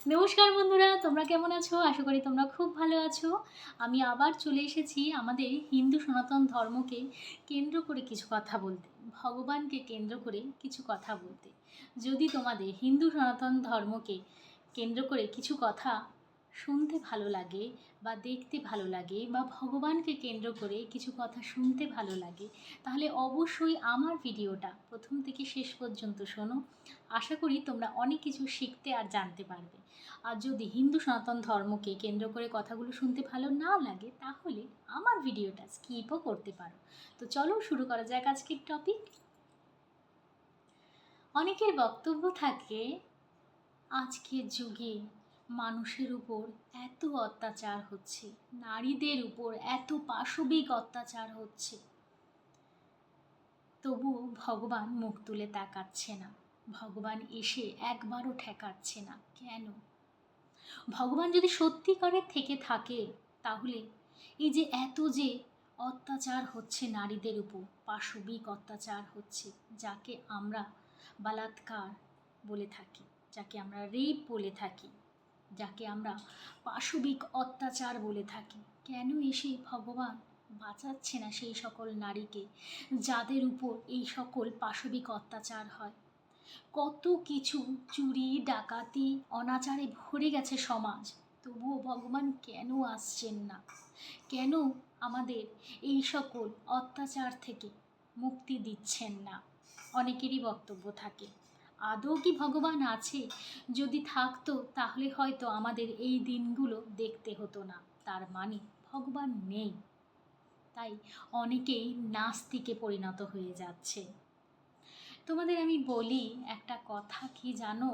নমস্কার বন্ধুরা, তোমরা কেমন আছো? আশা করি তোমরা খুব ভালো আছো। আমি আবার চলে এসেছি আমাদের হিন্দু সনাতন ধর্মকে কেন্দ্র করে কিছু কথা বলতে, ভগবানকে কেন্দ্র করে কিছু কথা বলতে। যদি তোমাদের হিন্দু সনাতন ধর্মকে কেন্দ্র করে কিছু কথা শুনতে ভালো লাগে বা দেখতে ভালো লাগে বা ভগবানকে কেন্দ্র করে কিছু কথা শুনতে ভালো লাগে, তাহলে অবশ্যই আমার ভিডিওটা প্রথম থেকে শেষ পর্যন্ত শোনো। আশা করি তোমরা অনেক কিছু শিখতে আর জানতে পারবে। আর যদি হিন্দু সনাতন ধর্মকে কেন্দ্র করে কথাগুলো শুনতে ভালো না লাগে, তাহলে আমার ভিডিওটা স্কিপও করতে পারো। তো চলো শুরু করা যাক আজকের টপিক। অনেকের বক্তব্য থাকে আজকের যুগে মানুষের উপর এত অত্যাচার হচ্ছে, নারীদের উপর এত পাশবিক অত্যাচার হচ্ছে, তবুও ভগবান মুখ তুলে তাকাচ্ছে না। ভগবান এসে একবারও ঠেকাচ্ছে না কেন? ভগবান যদি সত্যিকারের থেকে থাকে, তাহলে এই যে এত যে অত্যাচার হচ্ছে নারীদের উপর, পাশবিক অত্যাচার হচ্ছে, যাকে আমরা বালাৎকার বলে থাকি, যাকে আমরা রেপ বলে থাকি, যাকে আমরা পাশবিক অত্যাচার বলে থাকি, কেন এসে ভগবান বাঁচাচ্ছে না সেই সকল নারীকে যাদের উপর এই সকল পাশবিক অত্যাচার হয়? কত কিছু, চুরি ডাকাতি অনাচারে ভরে গেছে সমাজ, তবুও ভগবান কেন আসছেন না? কেন আমাদের এই সকল অত্যাচার থেকে মুক্তি দিচ্ছেন না? অনেকেরই বক্তব্য থাকে, আদৌ কি ভগবান আছে? যদি থাকতো তাহলে হয়তো আমাদের এই দিনগুলো দেখতে হতো না। তার মানে ভগবান নেই, তাই অনেকেই নাস্তিকে পরিণত হয়ে যাচ্ছে। তোমাদের আমি বলি একটা কথা, কি জানো?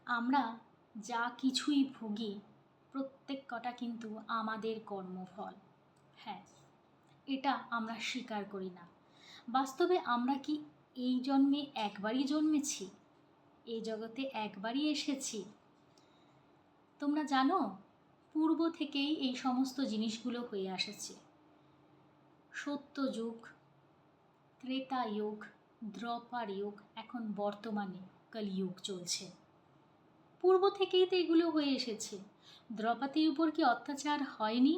আমরা যা কিছুই ভুগি, প্রত্যেক কটা কিন্তু আমাদের কর্মফল। হ্যাঁ, এটা আমরা স্বীকার করি না। বাস্তবে আমরা কি এই জন্মে একবারই জন্মেছি? এই জগতে একবারই এসেছি? তোমরা জানো, পূর্ব থেকেই এই সমস্ত জিনিসগুলো হয়ে আসছে। সত্যযুগ, ত্রেতা যুগ, দ্বাপর যুগ, এখন বর্তমানে কলিযুগ চলছে। পূর্ব থেকেই তো এগুলো হয়ে এসেছে। দ্রৌপদীর উপর কি অত্যাচার হয়নি?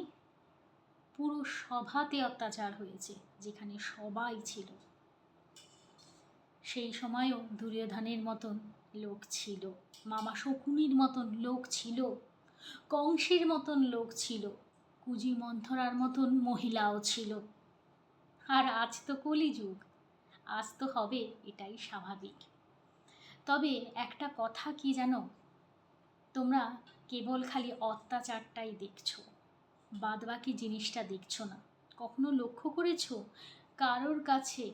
পুরো সভাতে অত্যাচার হয়েছে, যেখানে সবাই ছিল। সেই সময়ও দুর্যোধনের মতন লোক ছিল, মামা শকুনির মতন লোক ছিল, কংসের মতন লোক ছিল, কুজি মন্থরার মতন মহিলাও ছিল। আর আজ তো কলিযুগ, আজ তো হবে এটাই স্বাভাবিক। তবে একটা কথা কি জানো, তোমরা কেবল খালি অত্যাচারটাই দেখছো, বাদবাকি জিনিসটা দেখছো না। কখনো লক্ষ্য করেছো কারোর কাছে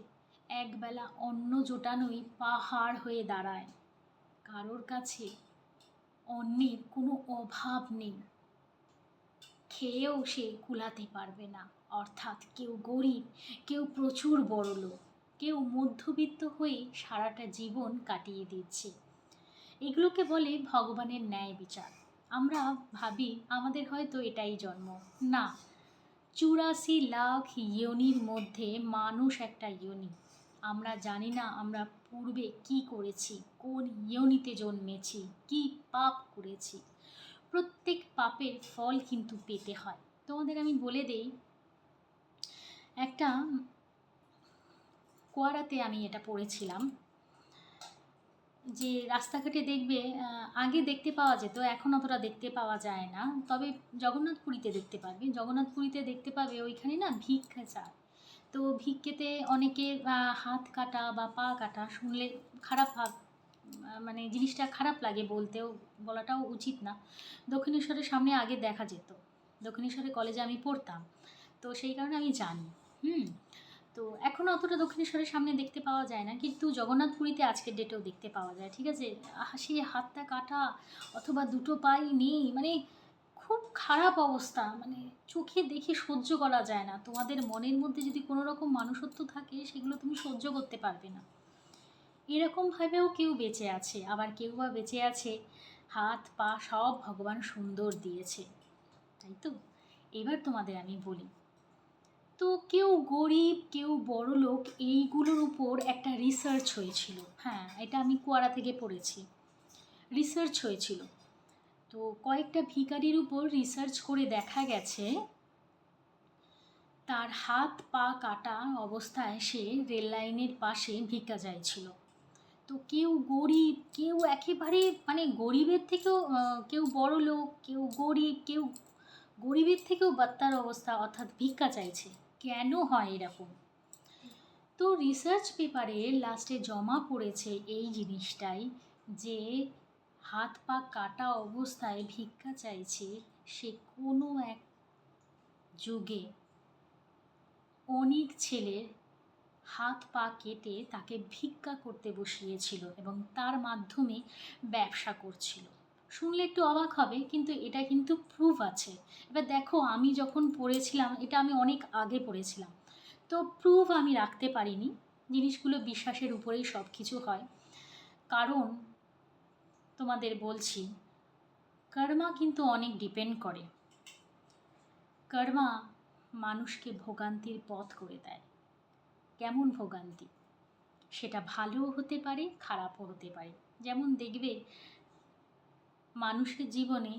একবেলা অন্ন জোটানোই পাহাড় হয়ে দাঁড়ায়? কারোর কাছে অন্নের কোনো অভাব নেই, খেয়েও সে কুলাতে পারবে না। অর্থাৎ কেউ গরিব, কেউ প্রচুর বড়লোক, কেউ মধ্যবিত্ত হয়ে সারাটা জীবন কাটিয়ে দিচ্ছে। এগুলোকে বলে ভগবানের ন্যায় বিচার। আমরা ভাবি আমাদের হয়তো এটাই জন্ম। না, 84 লাখ ইয়োনির মধ্যে মানুষ একটা ইয়োনি। আমরা জানি না আমরা পূর্বে কি করেছি, কোন ইয়োনিতে জন্মেছি, কি পাপ করেছি। প্রত্যেক পাপের ফল কিন্তু পেতে হয়। তোমাদের আমি বলে দেই, একটা কোয়ারাতে আমি এটা পড়েছিলাম যে রাস্তাঘাটে দেখবে, আগে দেখতে পাওয়া যেত, এখন অতটা দেখতে পাওয়া যায় না, তবে জগন্নাথপুরীতে দেখতে পাবে। জগন্নাথপুরীতে দেখতে পাবে ওইখানে না ভিক্ষা চায়। তো ভিক্ষেতে অনেকের হাত কাটা বা পা কাটা শুনলে খারাপ মানে জিনিসটা খারাপ লাগে, বলাটাও উচিত না। দক্ষিণেশ্বরের সামনে আগে দেখা যেত, দক্ষিণেশ্বরের কলেজে আমি পড়তাম, তো সেই কারণে আমি জানি। তো এখন অতটা দক্ষিণেশ্বরের সামনে দেখতে পাওয়া যায় না, কিন্তু জগন্নাথপুরীতে আজকের ডেটেও দেখতে পাওয়া যায়। ঠিক আছে, সে হাতটা কাটা অথবা দুটো পাই নেই, মানে খুব খারাপ অবস্থা, মানে চোখে দেখে সহ্য করা যায় না। তোমাদের মনের মধ্যে যদি কোনো রকম মানুষত্ব থাকে, সেগুলো তুমি সহ্য করতে পারবে না। এরকমভাবেও কেউ বেঁচে আছে, আবার কেউ বা বেঁচে আছে হাত পা সব ভগবান সুন্দর দিয়েছে, তাই তো? এবার তোমাদের আমি বলি, তো কেউ গরিব কেউ বড়লোক, এইগুলোর উপর একটা রিসার্চ হয়েছিল। হ্যাঁ, এটা আমি কুয়ারা থেকে পড়েছি। রিসার্চ হয়েছিল। তো কয়েকটা ভিখারির উপর রিসার্চ করে দেখা গেছে তার হাত পা কাটা অবস্থায় সে রেল লাইনের পাশে ভিক্ষা চাইছিল। তো কেউ গরিব, কেউ একেবারে মানে গরিবের থেকেও কেউ বড় লোক, কেউ গরিব, কেউ গরিবের থেকেও বাত্তার অবস্থা, অর্থাৎ ভিক্ষা চাইছে। কেন হয় এরকম? তো রিসার্চ পেপারে লাস্টে জমা পড়েছে এই জিনিসটাই, যে হাত পা কাটা অবস্থায় ভিক্ষা চাইছে সে কোনো এক যুগে অনেক ছেলের হাত পা কেটে তাকে ভিক্ষা করতে বসিয়েছিল এবং তার মাধ্যমে ব্যবসা করছিল। শুনলে একটু অবাক হবে, কিন্তু এটা কিন্তু প্রুফ আছে। এবার দেখো, আমি যখন পড়েছিলাম, এটা আমি অনেক আগে পড়েছিলাম, তো প্রুফ আমি রাখতে পারিনি। জিনিসগুলো বিশ্বাসের উপরেই সব কিছু হয়। কারণ তোমাদের বলছি, কর্মা কিন্তু অনেক ডিপেন্ড করে। কর্মা মানুষকে ভোগান্তির পথ করে দেয়। কেমন ভোগান্তি? সেটা ভালোও হতে পারে, খারাপও হতে পারে। যেমন দেখবে, মানুষের জীবনে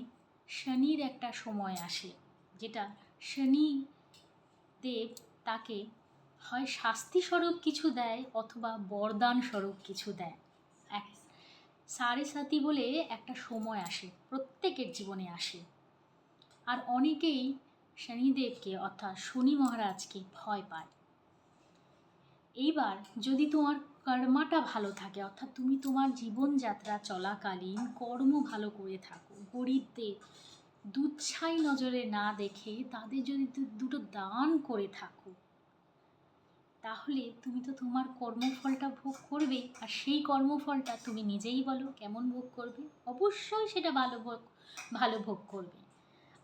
শনির একটা সময় আসে, যেটা শনি দেব তাকে হয় শাস্তি স্বরূপ কিছু দেয় অথবা বরদান স্বরূপ কিছু দেয়। এক সাড়ে সাতি বলে একটা সময় আসে, প্রত্যেকের জীবনে আসে। আর অনেকেই শনিদেবকে অর্থাৎ শনি মহারাজকে ভয় পায়। এইবার যদি তোমার কর্মাটা ভালো থাকে, অর্থাৎ তুমি তোমার জীবনযাত্রা চলাকালীন কর্ম ভালো করে থাকো, গরিবদের দুচ্ছাই নজরে না দেখে তাদের যদি দুটো দান করে থাকো, তাহলে তুমি তো তোমার কর্মফলটা ভোগ করবে। আর সেই কর্মফলটা তুমি নিজেই বলো কেমন ভোগ করবে? অবশ্যই সেটা ভালো ভোগ করবে।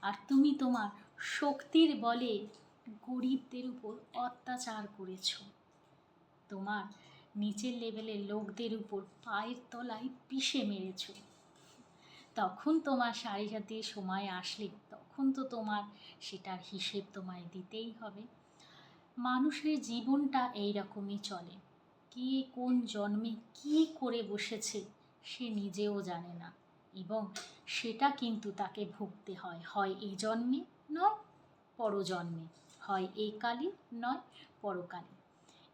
আর তুমি তোমার শক্তির বলে গরিবদের উপর অত্যাচার করেছো, তোমার নিচের লেভেলের লোকদের উপর পায়ের তলায় পিষে মেরেছ, তখন তোমার সাড়ে সাতির সময় আসলে তখন তো তোমার সেটার হিসেব তোমায় দিতেই হবে। মানুষের জীবনটা এইরকমই চলে। কে কোন জন্মে কী করে বসেছে সে নিজেও জানে না, এবং সেটা কিন্তু তাকে ভুগতে হয়, হয় এই জন্মে নয় পরজন্মে, হয় এই কালে নয় পরকালে।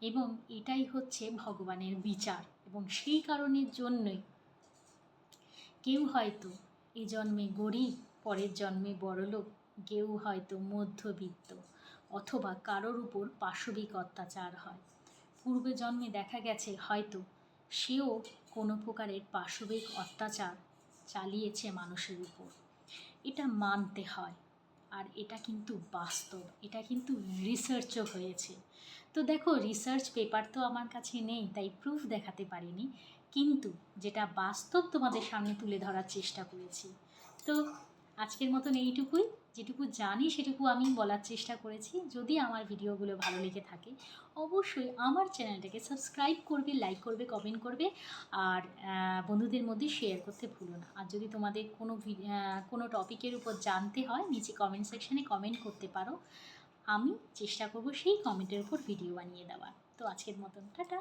এবং এটাই হচ্ছে ভগবানের বিচার। এবং সেই কারণের জন্যই কেউ হয়তো এ জন্মে গরিব, পরের জন্মে বড়লোক, কেউ হয়তো মধ্যবিত্ত, অথবা কারোর উপর পাশবিক অত্যাচার হয়। পূর্বে জন্মে দেখা গেছে হয়তো সেও কোনো প্রকারের পাশবিক অত্যাচার চালিয়েছে মানুষের উপর। এটা মানতে হয়। আর এটা কিন্তু বাস্তব, এটা কিন্তু রিসার্চও হয়েছে। তো দেখো, রিসার্চ পেপার তো আমার কাছে নেই, তাই প্রুফ দেখাতে পারিনি, কিন্তু যেটা বাস্তব তোমাদের সামনে তুলে ধরার চেষ্টা করেছি। তো আজকের মতন এইটুকুই, যেটুকু জানি সেটুকু আমি বলার চেষ্টা করেছি। যদি আমার ভিডিওগুলো ভালো লেগে থাকে, অবশ্যই আমার চ্যানেলটাকে সাবস্ক্রাইব করবে, লাইক করবে, কমেন্ট করবে, আর বন্ধুদের মধ্যে শেয়ার করতে ভুলো না। আর যদি তোমাদের কোনো টপিকের উপর জানতে হয়, নিচে কমেন্ট সেকশানে কমেন্ট করতে পারো। আমি চেষ্টা করব সেই কমেন্টের উপর ভিডিও বানিয়ে দেওয়ার। তো আজকের মতন টাটা।